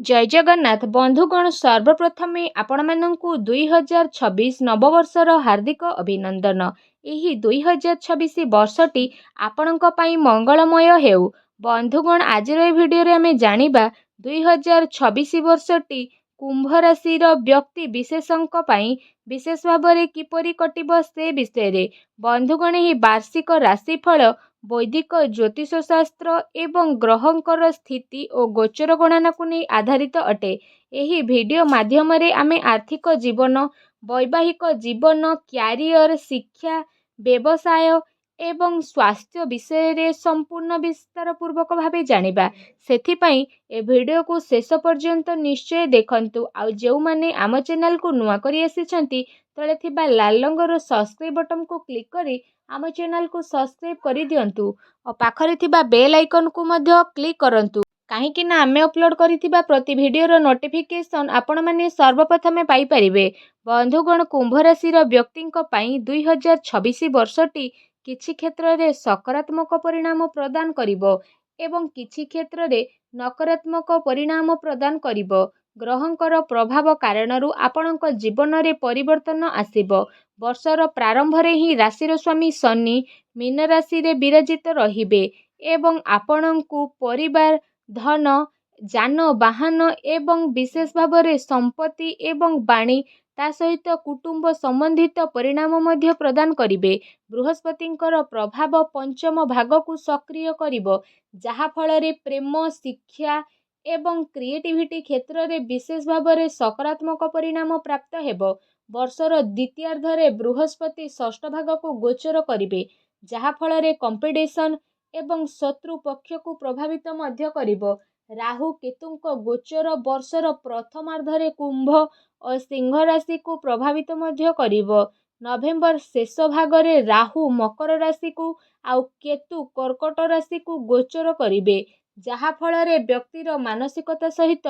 जय जगन्नाथ बंधुगण सर्वप्रथमे आपणमानंकु 2026 नववर्षर हार्दिक अभिनंदन। यही 2026 वर्षटी आपणଙ୍କ ପାଇଁ मंगलमय हेउ। बंधुगण आजिर ए भिडियो रे आमे जानिबा 2026 वर्षटी कुंभ राशिर व्यक्ति विशेषंक ପାଇଁ विशेष भाବରେ किपरि कटिब से विषय रे। बंधुगण ही वार्षिक राशिफल वैदिक ज्योतिष शास्त्र एवं ग्रहंकर स्थिति और गोचर गणना को नहीं आधारित अटे। यही वीडियो माध्यम रे आमे आर्थिक जीवन, वैवाहिक जीवन, क्यारियर, शिक्षा, व्यवसाय एवं स्वास्थ्य विषय रे संपूर्ण विस्तार पूर्वक भावे जानिबा। सेथिपाई ए वीडियो को शेष पर्यंत निश्चय देखंतु। आउ जेउ माने आम चैनल को नुआ करी आसीचंती तळे थिबा लाल रंगर सब्सक्राइब बटन को क्लिक करी आम चैनल को सब्सक्राइब करी दियंतु और पाखरे थिबा बेल आइकन को मध्य क्लिक करंतु। काहेकि ना आमे अपलोड करिथिबा प्रति वीडियो रो नोटिफिकेशन आपण माने सर्वप्रथमे पाई परिबे। बंधुगण कुंभ राशिर व्यक्तिंक पई 2026 वर्षटी किछि क्षेत्र रे सकारात्मक परिणाम प्रदान करिवो एवं किछि क्षेत्र रे नकारात्मक परिणाम प्रदान करिवो। ग्रहंकर प्रभाव कारणरू आपणक जीवन रे परिवर्तन आसीबो। वर्षर प्रारंभ रे ही राशिर स्वामी शनि मीन राशि रे विराजित रहिबे एवं आपणकु परिवार, धन, जान वाहन एवं विशेष भाବରେ संपत्ति एवं बाणी ता सहित कुटुंब संबंधित परिणाम मध्य प्रदान करिवे। बृहस्पतिंकर प्रभाव पंचम भाग को सक्रिय करिवो, जहा फଳରେ प्रेम, शिक्षा एवं क्रिएटिविटी क्षेत्र रे विशेष भाବରେ सकारात्मक परिणाम प्राप्त हेबो। वर्षर द्वितीयार्ध रे बृहस्पति षष्ठ भाग को गोचर करिवे, जहा फଳରେ कंपटीशन एवं शत्रु पक्ष को प्रभावित मध्य करिवो। राहु केतुंक गोचर वर्षर प्रथमार्ध रे कुंभ और सिंह राशि को प्रभावित मध्य करिवो। नवेम्बर शेष भाग रे राहु मकर राशि को आउ केतु कर्कट राशि को गोचर करिवे, जहा फଳରେ व्यक्तिर मानसिकता सहित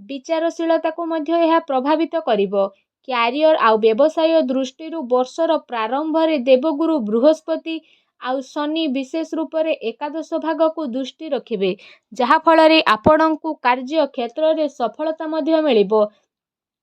विचारशीलता को मध्य यह प्रभावित करिवो। क्यारियर आउ व्यवसाय दृष्टि वर्षर प्रारंभ रे देवगुरु बृहस्पति आउ शनि विशेष रूप से एकादश भाग को दृष्टि रखिबे, जहा फଳରେ आपणकु कार्य क्षेत्र रे सफलता मध्य मिलिबो।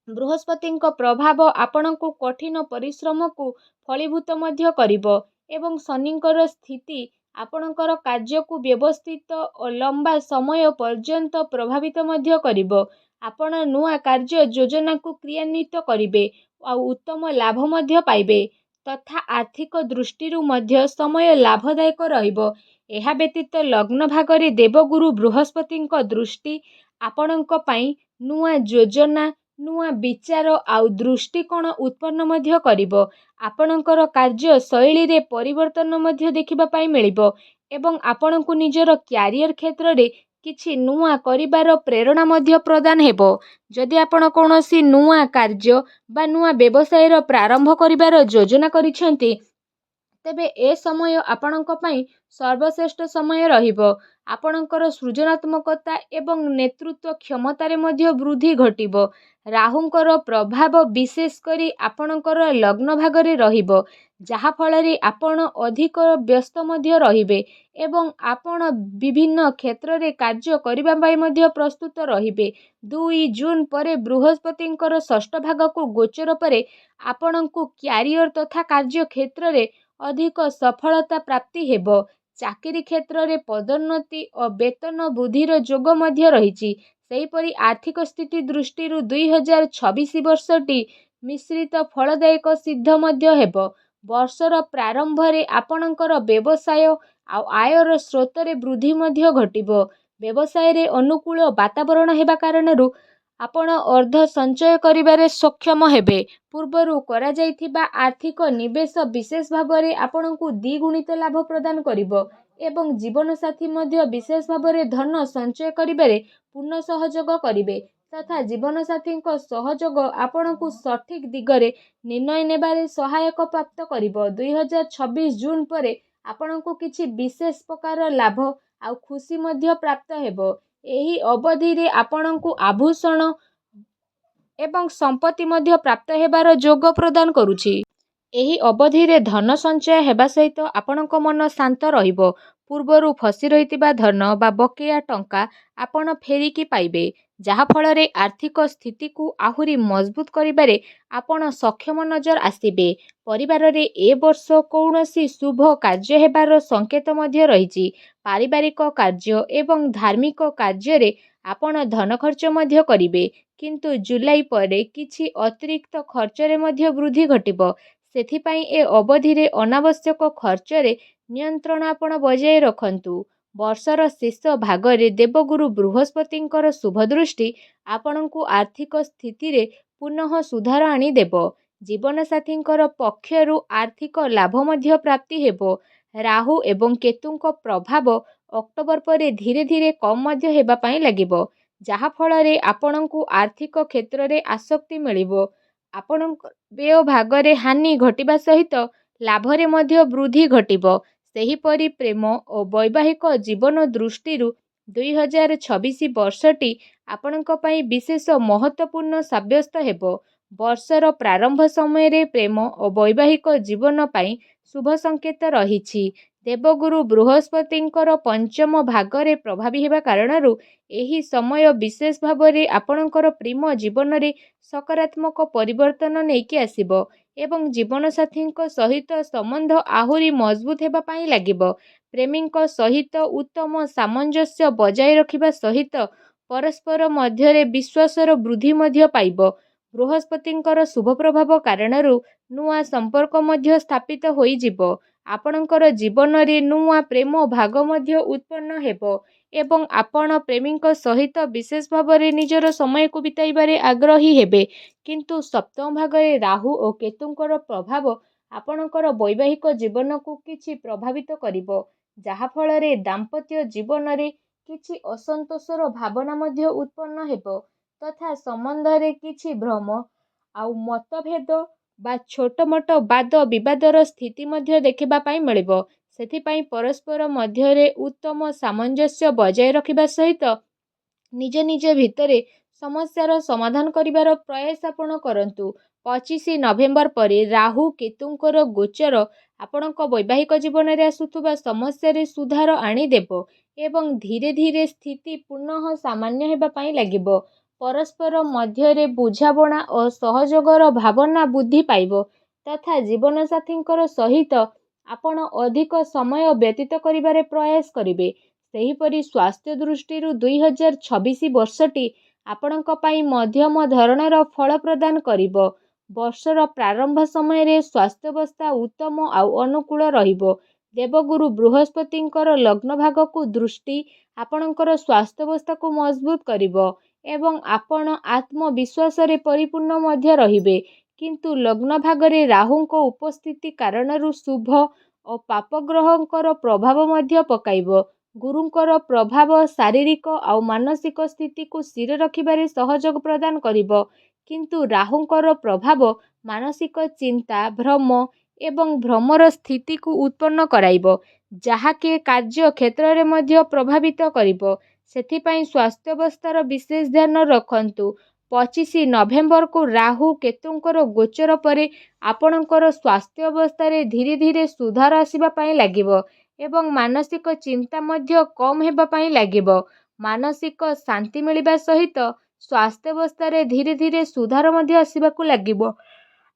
बृहस्पतिंक प्रभाव आपणकु कठिन परिश्रम को फलीभूत मध्य करिवो एवं शनिंकर स्थिति आपणकर कार्य को व्यवस्थित और लंबा समय पर्यंत प्रभावित मध्य करिवो। आपण नुआ कार्य योजना को क्रियान्वित करिवे और उत्तम लाभ मध्य पाइबे तथा आर्थिक दृष्टि मध्य समय लाभदायक रहिबो। एहा व्यतीत लग्न भागरे देवगुरु बृहस्पतिंक दृष्टि आपणଙ୍କ ପାଇଁ नुआ योजना, नुआ विचार आउ दृष्टिकोण उत्पन्न मध्य करिवो। आपणଙ୍କର कार्य शैली रे परिवर्तन मध्य देखिबा पाई मिलिबो एवं आपणଙ୍କୁ निजर क्यारियर क्षेत्र रे किछि नुआ करिबार प्रेरणा मध्य प्रदान हेबो। जदि आपण कोनोसी नुआ कार्य बा नुआ व्यवसाय रो प्रारंभ करिबार योजना करिसेंती तेबे ए समय आपणଙ୍କ ପାଇଁ सर्वश्रेष्ठ समय रहिबो। आपणଙ୍କର सृजनात्मकता एवं नेतृत्व क्षमतारे मध्य वृद्धि घटिबो। राहुंकर प्रभाव विशेष करी आपणଙ୍କର लग्न भागरे रहिबो, जहा फଳରେ आपण अधिक व्यस्त मध्य रहिबे एवं आपण विभिन्न क्षेत्र रे कार्य करिबा पाई मध्य प्रस्तुत रहिबे। 2 जून परे बृहस्पतिंकर षष्ठ भाग को गोचर परे आपणଙ୍କୁ क्यारियर तथा कार्य क्षेत्र रे अधिक सफलता प्राप्ति हेबो। चाकरी क्षेत्र रे पदोन्नति और वेतन वृद्धिर जोग मध्य रहिछि। सेहीपरि आर्थिक स्थिति दृष्टि 2026 वर्षटी मिश्रित फलदायक सिद्ध मध्य हेबो। वर्षर प्रारंभ रे आपणଙ୍କର व्यवसाय आउ आयर स्रोत रे वृद्धि मध्य घटिबो। व्यवसाय रे अनुकूल वातावरण हेबा कारणरू आपण अर्ध संचय करिबारे सक्षम हेबे। पूर्वरु करा जाइथिबा आर्थिक निवेश विशेष भाବରେ आपणଙ୍କୁ द्विगुणित लाभ प्रदान करिवो एवं जीवन साथी मध्य विशेष भाବରେ धन संचय करिबारे पूर्ण सहयोग करिवे तथा जीवन साथीଙ୍କ सहयोग आपणଙ୍କୁ सठिक दिगरे निर्णय नेबारे सहायक प्राप्त करिवो। 2026 जून परे आपणଙ୍କୁ किछि विशेष प्रकार लाभ आउ खुशी मध्य प्राप्त हेबो। एही अवधि रे आपणଙ୍କୁ आभूषण एवं संपत्ति मध्य प्राप्त हेबार जोग प्रदान करुछि। एही अवधि रे धन संचय हेबा सहित आपणଙ୍କ मन शांत रहिबो। पूर्वरु फसी रहितिबा धन बा बकेया टंका आपण फेरिकी पाइबे। ଯାହାଫଳରେ ଆର୍ଥିକ ସ୍ଥିତିକୁ ଆହୁରି ମଜବୁତ କରିବାରେ ଆପଣ ସକ୍ଷମ ନଜର ଆସିବେ। ପରିବାରରେ ଏ ବର୍ଷ କୌଣସି ଶୁଭ କାର୍ଯ୍ୟ ହେବାର ସଂକେତ ମଧ୍ୟ ରହିଛି। ପାରିବାରିକ କାର୍ଯ୍ୟ ଏବଂ ଧାର୍ମିକ କାର୍ଯ୍ୟରେ ଆପଣ ଧନ ଖର୍ଚ୍ଚ ମଧ୍ୟ କରିବେ, କିନ୍ତୁ ଜୁଲାଇ ପରେ କିଛି ଅତିରିକ୍ତ ଖର୍ଚ୍ଚରେ ମଧ୍ୟ ବୃଦ୍ଧି ଘଟିବ। ସେଥିପାଇଁ ଏ ଅବଧିରେ ଅନାବଶ୍ୟକ ଖର୍ଚ୍ଚରେ ନିୟନ୍ତ୍ରଣ ଆପଣ ବଜାୟ ରଖନ୍ତୁ। ବର୍ଷର ଶେଷ ଭାଗରେ ଦେବଗୁରୁ ବୃହସ୍ପତିଙ୍କର ଶୁଭଦୃଷ୍ଟି ଆପଣଙ୍କୁ ଆର୍ଥିକ ସ୍ଥିତିରେ ପୁନଃ ସୁଧାର ଆଣିଦେବ। ଜୀବନସାଥୀଙ୍କର ପକ୍ଷରୁ ଆର୍ଥିକ ଲାଭ ମଧ୍ୟ ପ୍ରାପ୍ତି ହେବ। ରାହୁ ଏବଂ କେତୁଙ୍କ ପ୍ରଭାବ ଅକ୍ଟୋବର ପରେ ଧୀରେ ଧୀରେ କମ୍ ମଧ୍ୟ ହେବା ପାଇଁ ଲାଗିବ, ଯାହାଫଳରେ ଆପଣଙ୍କୁ ଆର୍ଥିକ କ୍ଷେତ୍ରରେ ଆଶକ୍ତି ମିଳିବ। ଆପଣଙ୍କ ବ୍ୟୟ ଭାଗରେ ହାନି ଘଟିବା ସହିତ ଲାଭରେ ମଧ୍ୟ ବୃଦ୍ଧି ଘଟିବ। ସେହିପରି ପ୍ରେମ ଓ ବୈବାହିକ ଜୀବନ ଦୃଷ୍ଟିରୁ 2026 ବର୍ଷଟି ଆପଣଙ୍କ ପାଇଁ ବିଶେଷ ମହତ୍ତ୍ୱପୂର୍ଣ୍ଣ ସାବ୍ୟସ୍ତ ହେବ। ବର୍ଷର ପ୍ରାରମ୍ଭ ସମୟରେ ପ୍ରେମ ଓ ବୈବାହିକ ଜୀବନ ପାଇଁ ଶୁଭ ସଂକେତ ରହିଛି। ଦେବଗୁରୁ ବୃହସ୍ପତିଙ୍କର ପଞ୍ଚମ ଭାଗରେ ପ୍ରଭାବୀ ହେବା କାରଣରୁ ଏହି ସମୟ ବିଶେଷ ଭାବରେ ଆପଣଙ୍କର ପ୍ରେମ ଜୀବନରେ ସକାରାତ୍ମକ ପରିବର୍ତ୍ତନ ନେଇକି ଆସିବ ଏବଂ ଜୀବନସାଥୀଙ୍କ ସହିତ ସମ୍ବନ୍ଧ ଆହୁରି ମଜବୁତ ହେବା ପାଇଁ ଲାଗିବ। ପ୍ରେମୀଙ୍କ ସହିତ ଉତ୍ତମ ସାମଞ୍ଜସ୍ୟ ବଜାୟ ରଖିବା ସହିତ ପରସ୍ପର ମଧ୍ୟରେ ବିଶ୍ୱାସର ବୃଦ୍ଧି ମଧ୍ୟ ପାଇବ। ବୃହସ୍ପତିଙ୍କର ଶୁଭ ପ୍ରଭାବ କାରଣରୁ ନୂଆ ସମ୍ପର୍କ ମଧ୍ୟ ସ୍ଥାପିତ ହୋଇଯିବ। ଆପଣଙ୍କର ଜୀବନରେ ନୂଆ ପ୍ରେମ ଭାଗ ମଧ୍ୟ ଉତ୍ପନ୍ନ ହେବ ଏବଂ ଆପଣ ପ୍ରେମୀଙ୍କ ସହିତ ବିଶେଷ ଭାବରେ ନିଜର ସମୟକୁ ବିତାଇବାରେ ଆଗ୍ରହୀ ହେବେ। କିନ୍ତୁ ସପ୍ତମ ଭାଗରେ ରାହୁ ଓ କେତୁଙ୍କର ପ୍ରଭାବ ଆପଣଙ୍କର ବୈବାହିକ ଜୀବନକୁ କିଛି ପ୍ରଭାବିତ କରିବ, ଯାହାଫଳରେ ଦାମ୍ପତ୍ୟ ଜୀବନରେ କିଛି ଅସନ୍ତୋଷର ଭାବନା ମଧ୍ୟ ଉତ୍ପନ୍ନ ହେବ ତଥା ସମ୍ବନ୍ଧରେ କିଛି ଭ୍ରମ ଆଉ ମତଭେଦ ବା ଛୋଟମୋଟ ବାଦ ବିବାଦର ସ୍ଥିତି ମଧ୍ୟ ଦେଖିବା ପାଇଁ ମିଳିବ। ସେଥିପାଇଁ ପରସ୍ପର ମଧ୍ୟରେ ଉତ୍ତମ ସାମଞ୍ଜସ୍ୟ ବଜାୟ ରଖିବା ସହିତ ନିଜ ନିଜ ଭିତରେ ସମସ୍ୟାର ସମାଧାନ କରିବାର ପ୍ରୟାସ ଆପଣ କରନ୍ତୁ। 25 ନଭେମ୍ବର ପରେ ରାହୁ କେତୁଙ୍କର ଗୋଚର ଆପଣଙ୍କ ବୈବାହିକ ଜୀବନରେ ଆସୁଥିବା ସମସ୍ୟାରେ ସୁଧାର ଆଣିଦେବ ଏବଂ ଧୀରେ ଧୀରେ ସ୍ଥିତି ପୁନଃ ସାମାନ୍ୟ ହେବା ପାଇଁ ଲାଗିବ। ପରସ୍ପର ମଧ୍ୟରେ ବୁଝାମଣା ଓ ସହଯୋଗର ଭାବନା ବୃଦ୍ଧି ପାଇବ ତଥା ଜୀବନସାଥୀଙ୍କର ସହିତ ଆପଣ ଅଧିକ ସମୟ ବ୍ୟତୀତ କରିବାରେ ପ୍ରୟାସ କରିବେ। ସେହିପରି ସ୍ୱାସ୍ଥ୍ୟ ଦୃଷ୍ଟିରୁ 2026 ବର୍ଷଟି ଆପଣଙ୍କ ପାଇଁ ମଧ୍ୟମ ଧରଣର ଫଳ ପ୍ରଦାନ କରିବ। ବର୍ଷର ପ୍ରାରମ୍ଭ ସମୟରେ ସ୍ୱାସ୍ଥ୍ୟାବସ୍ଥା ଉତ୍ତମ ଆଉ ଅନୁକୂଳ ରହିବ। ଦେବଗୁରୁ ବୃହସ୍ପତିଙ୍କର ଲଗ୍ନ ଭାଗକୁ ଦୃଷ୍ଟି ଆପଣଙ୍କର ସ୍ୱାସ୍ଥ୍ୟାବସ୍ଥାକୁ ମଜବୁତ କରିବ ଏବଂ ଆପଣ ଆତ୍ମବିଶ୍ୱାସରେ ପରିପୂର୍ଣ୍ଣ ମଧ୍ୟ ରହିବେ। କିନ୍ତୁ ଲଗ୍ନ ଭାଗରେ ରାହୁଙ୍କ ଉପସ୍ଥିତି କାରଣରୁ ଶୁଭ ଓ ପାପ ଗ୍ରହଙ୍କର ପ୍ରଭାବ ମଧ୍ୟ ପକାଇବ। ଗୁରୁଙ୍କର ପ୍ରଭାବ ଶାରୀରିକ ଆଉ ମାନସିକ ସ୍ଥିତିକୁ ସ୍ଥିର ରଖିବାରେ ସହଯୋଗ ପ୍ରଦାନ କରିବ, କିନ୍ତୁ ରାହୁଙ୍କର ପ୍ରଭାବ ମାନସିକ ଚିନ୍ତା, ଭ୍ରମ ଏବଂ ଭ୍ରମର ସ୍ଥିତିକୁ ଉତ୍ପନ୍ନ କରାଇବ, ଯାହାକି କାର୍ଯ୍ୟ କ୍ଷେତ୍ରରେ ମଧ୍ୟ ପ୍ରଭାବିତ କରିବ। ସେଥିପାଇଁ ସ୍ୱାସ୍ଥ୍ୟାବସ୍ଥାର ବିଶେଷ ଧ୍ୟାନ ରଖନ୍ତୁ। 25 ନଭେମ୍ବରକୁ ରାହୁ କେତୁଙ୍କର ଗୋଚର ପରେ ଆପଣଙ୍କର ସ୍ୱାସ୍ଥ୍ୟ ଅବସ୍ଥାରେ ଧୀରେ ଧୀରେ ସୁଧାର ଆସିବା ପାଇଁ ଲାଗିବ ଏବଂ ମାନସିକ ଚିନ୍ତା ମଧ୍ୟ କମ୍ ହେବା ପାଇଁ ଲାଗିବ। ମାନସିକ ଶାନ୍ତି ମିଳିବା ସହିତ ସ୍ୱାସ୍ଥ୍ୟାବସ୍ଥାରେ ଧୀରେ ଧୀରେ ସୁଧାର ମଧ୍ୟ ଆସିବାକୁ ଲାଗିବ।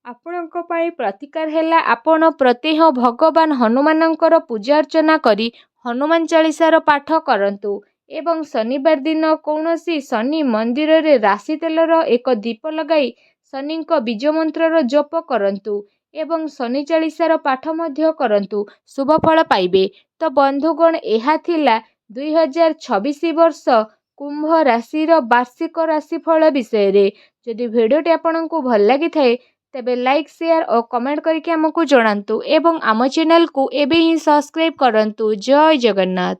ଆପଣଙ୍କ ପାଇଁ ପ୍ରତିକାର ହେଲା ଆପଣ ପ୍ରତ୍ୟହ ଭଗବାନ ହନୁମାନଙ୍କର ପୂଜାର୍ଚ୍ଚନା କରି ହନୁମାନ ଚାଳିସାର ପାଠ କରନ୍ତୁ ଏବଂ ଶନିବାର ଦିନ କୌଣସି ଶନି ମନ୍ଦିରରେ ରାଶି ତେଲର ଏକ ଦୀପ ଲଗାଇ ଶନିଙ୍କ ବୀଜ ମନ୍ତ୍ରର ଜପ କରନ୍ତୁ ଏବଂ ଶନି ଚାଳିସାର ପାଠ ମଧ୍ୟ କରନ୍ତୁ, ଶୁଭ ଫଳ ପାଇବେ। ତ ବନ୍ଧୁଗଣ, ଏହା ଥିଲା 2026 ବର୍ଷ କୁମ୍ଭ ରାଶିର ବାର୍ଷିକ ରାଶିଫଳ ବିଷୟରେ। ଯଦି ଭିଡ଼ିଓଟି ଆପଣଙ୍କୁ ଭଲ ଲାଗିଥାଏ ତେବେ ଲାଇକ୍, ସେୟାର ଓ କମେଣ୍ଟ କରିକି ଆମକୁ ଜଣାନ୍ତୁ ଏବଂ ଆମ ଚ୍ୟାନେଲକୁ ଏବେ ହିଁ ସବସ୍କ୍ରାଇବ୍ କରନ୍ତୁ। ଜୟ ଜଗନ୍ନାଥ।